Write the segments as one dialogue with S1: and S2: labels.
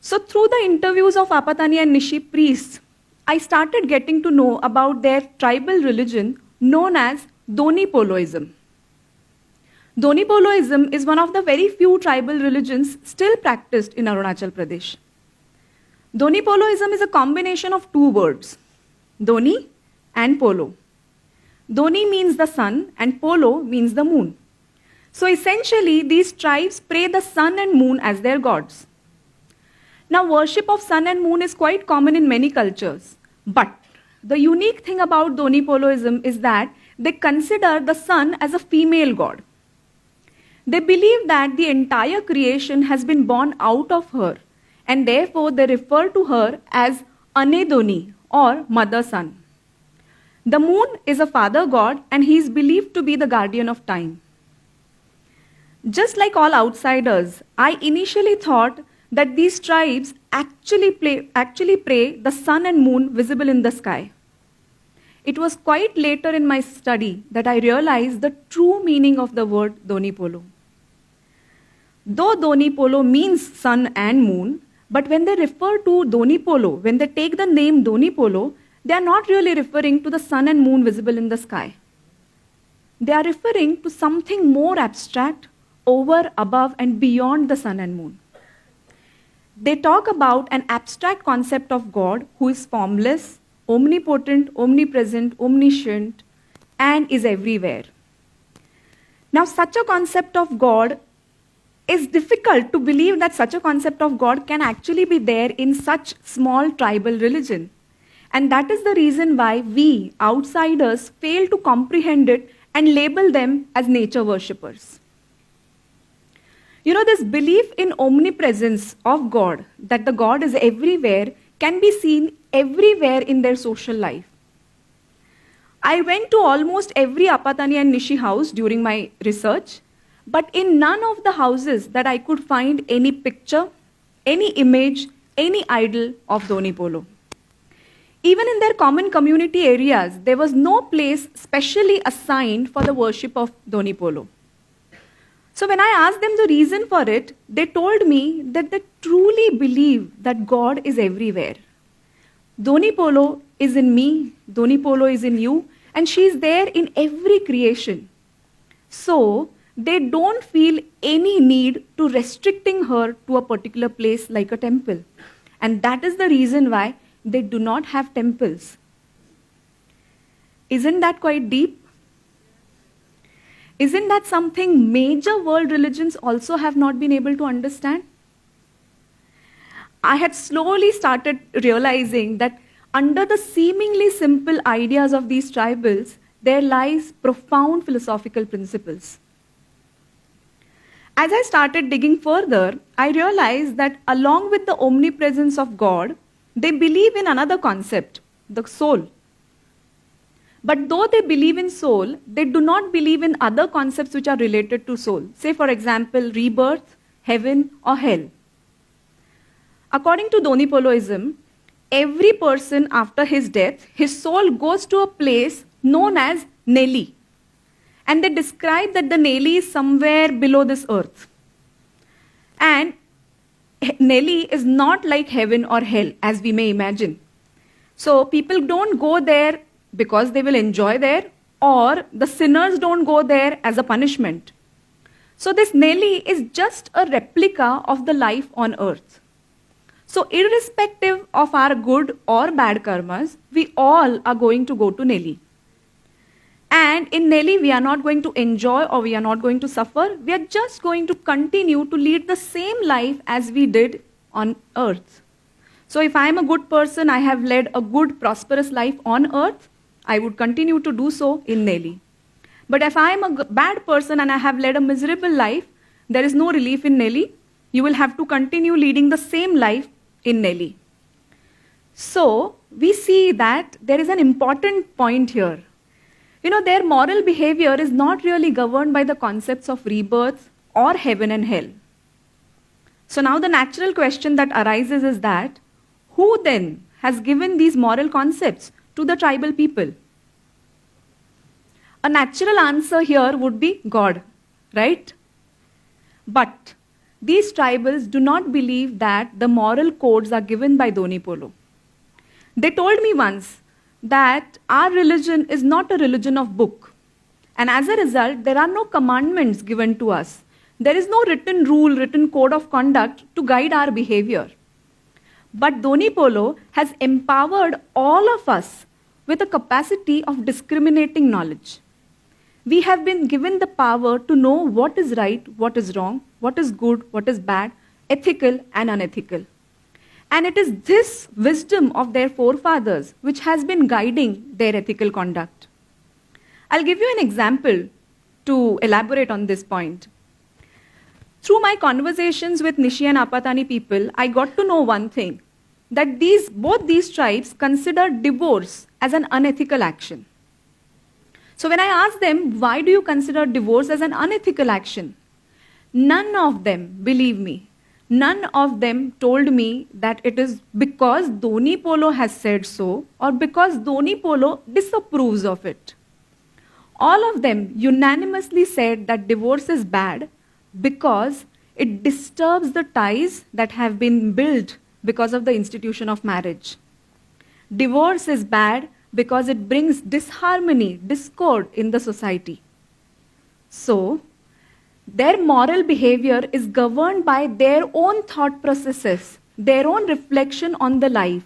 S1: So through the interviews of Apatani and Nishi priests, I started getting to know about their tribal religion known as Doni Poloism. Doni Poloism is one of the very few tribal religions still practiced in Arunachal Pradesh. Doni Poloism is a combination of two words, Doni and Polo. Doni means the sun and Polo means the moon. So essentially, these tribes pray the sun and moon as their gods. Now, worship of sun and moon is quite common in many cultures. But the unique thing about Doni Poloism is that they consider the sun as a female god. They believe that the entire creation has been born out of her, and therefore they refer to her as Ane Doni or Mother Sun. The moon is a father god and he is believed to be the guardian of time. Just like all outsiders, I initially thought that these tribes actually pray the sun and moon visible in the sky. It was quite later in my study that I realized the true meaning of the word Doni Polo. Though Doni Polo means sun and moon, but when they refer to Doni Polo, when they take the name Doni Polo, they are not really referring to the sun and moon visible in the sky. They are referring to something more abstract, over, above, and beyond the sun and moon. They talk about an abstract concept of God who is formless, omnipotent, omnipresent, omniscient, and is everywhere. Now, such a concept of God is difficult to believe that such a concept of God can actually be there in such small tribal religion. And that is the reason why we, outsiders, fail to comprehend it and label them as nature worshippers. You know, this belief in omnipresence of God, that the God is everywhere, can be seen everywhere in their social life. I went to almost every Apatani and Nishi house during my research, but in none of the houses that I could find any picture, any image, any idol of Doni Polo. Even in their common community areas, there was no place specially assigned for the worship of Doni Polo. So when I asked them the reason for it, they told me that they truly believe that God is everywhere. Doni Polo is in me, Doni Polo is in you, and she is there in every creation. So they don't feel any need to restricting her to a particular place like a temple. And that is the reason why they do not have temples. Isn't that quite deep? Isn't that something major world religions also have not been able to understand? I had slowly started realizing that under the seemingly simple ideas of these tribals, there lies profound philosophical principles. As I started digging further, I realized that along with the omnipresence of God, they believe in another concept, the soul. But though they believe in soul, they do not believe in other concepts which are related to soul. Say, for example, rebirth, heaven, or hell. According to Doni Poloism, every person after his death, his soul goes to a place known as Neli. And they describe that the Neli is somewhere below this earth. And Neli is not like heaven or hell, as we may imagine. So people don't go there because they will enjoy there, or the sinners don't go there as a punishment. So this Neli is just a replica of the life on earth. So irrespective of our good or bad karmas, we all are going to go to Neli. And in Neli, we are not going to enjoy or we are not going to suffer. We are just going to continue to lead the same life as we did on earth. So if I am a good person, I have led a good, prosperous life on earth, I would continue to do so in Neli. But if I am a bad person and I have led a miserable life, there is no relief in Neli. You will have to continue leading the same life in Neli. So we see that there is an important point here. You know, their moral behavior is not really governed by the concepts of rebirth or heaven and hell. So now the natural question that arises is that, who then has given these moral concepts to the tribal people? A natural answer here would be God, right? But these tribals do not believe that the moral codes are given by Doni Polo. They told me once that our religion is not a religion of book. And as a result, there are no commandments given to us. There is no written rule, written code of conduct to guide our behavior. But Doni Polo has empowered all of us with a capacity of discriminating knowledge. We have been given the power to know what is right, what is wrong, what is good, what is bad, ethical and unethical. And it is this wisdom of their forefathers which has been guiding their ethical conduct. I'll give you an example to elaborate on this point. Through my conversations with Nishi and Apatani people, I got to know one thing, that both these tribes consider divorce as an unethical action. So when I asked them, why do you consider divorce as an unethical action? None of them, believe me, none of them told me that it is because Doni Polo has said so or because Doni Polo disapproves of it. All of them unanimously said that divorce is bad because it disturbs the ties that have been built because of the institution of marriage. Divorce is bad because it brings disharmony, discord in the society. So, their moral behavior is governed by their own thought processes, their own reflection on the life,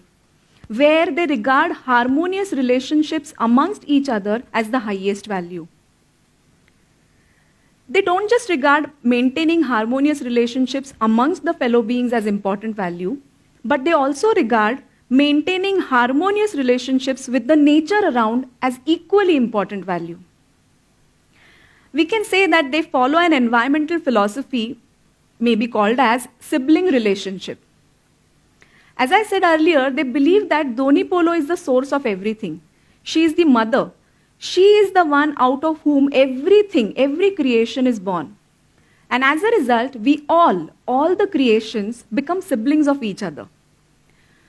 S1: where they regard harmonious relationships amongst each other as the highest value. They don't just regard maintaining harmonious relationships amongst the fellow beings as important value, but they also regard maintaining harmonious relationships with the nature around as equally important value. We can say that they follow an environmental philosophy, maybe called as sibling relationship. As I said earlier, they believe that Doni Polo is the source of everything. She is the mother. She is the one out of whom everything, every creation is born. And as a result, we all the creations become siblings of each other.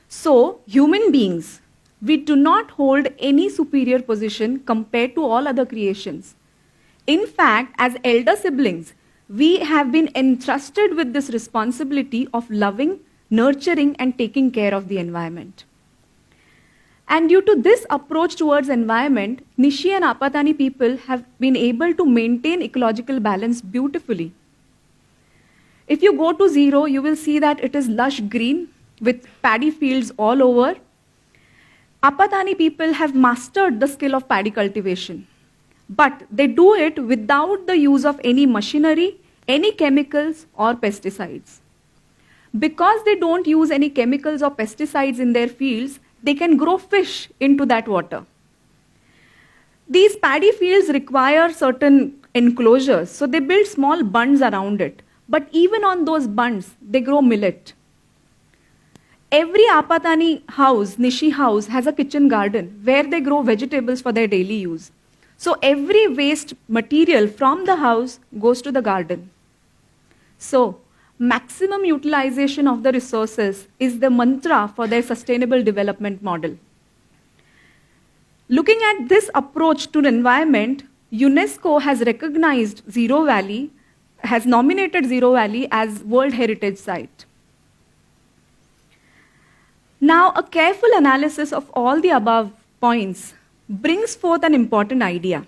S1: So, human beings, we do not hold any superior position compared to all other creations. In fact, as elder siblings, we have been entrusted with this responsibility of loving, nurturing, and taking care of the environment. And due to this approach towards environment, Nishi and Apatani people have been able to maintain ecological balance beautifully. If you go to Zero, you will see that it is lush green with paddy fields all over. Apatani people have mastered the skill of paddy cultivation, but they do it without the use of any machinery, any chemicals or pesticides. Because they don't use any chemicals or pesticides in their fields, they can grow fish into that water. These paddy fields require certain enclosures, so they build small bunds around it. But even on those bunds, they grow millet. Every Apatani house, Nishi house, has a kitchen garden where they grow vegetables for their daily use. So every waste material from the house goes to the garden. So, maximum utilization of the resources is the mantra for their sustainable development model. Looking at this approach to the environment, UNESCO has recognized Zero Valley, has nominated Zero Valley as World Heritage Site. Now, a careful analysis of all the above points brings forth an important idea,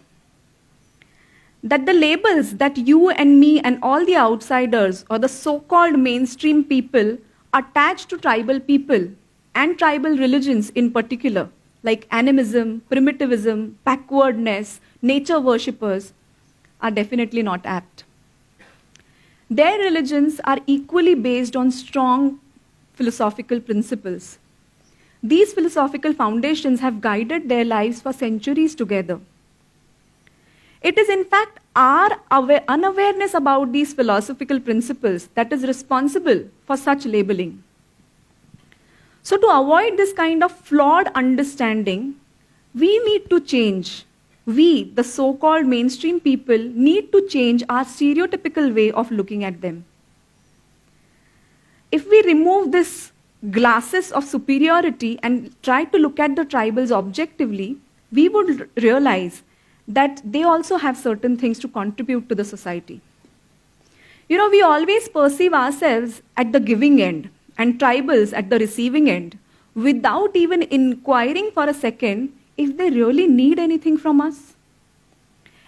S1: that the labels that you and me and all the outsiders or the so-called mainstream people attach to tribal people and tribal religions in particular, like animism, primitivism, backwardness, nature worshippers, are definitely not apt. Their religions are equally based on strong philosophical principles. These philosophical foundations have guided their lives for centuries together. It is in fact our unawareness about these philosophical principles that is responsible for such labeling. So to avoid this kind of flawed understanding, we need to change. We, the so-called mainstream people, need to change our stereotypical way of looking at them. If we remove this glasses of superiority and try to look at the tribals objectively, we would realize that they also have certain things to contribute to the society. You know, we always perceive ourselves at the giving end and tribals at the receiving end without even inquiring for a second if they really need anything from us.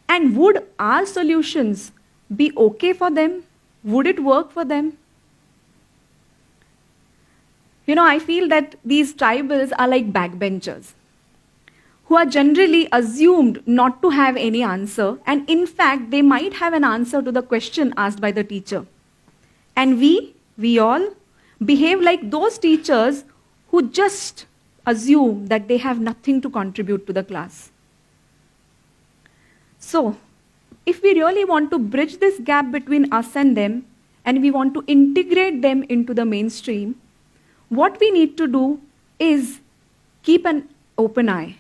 S1: And would our solutions be okay for them? Would it work for them? You know, I feel that these tribals are like backbenchers who are generally assumed not to have any answer, and in fact, they might have an answer to the question asked by the teacher. And we all, behave like those teachers who just assume that they have nothing to contribute to the class. So, if we really want to bridge this gap between us and them, and we want to integrate them into the mainstream, what we need to do is keep an open eye.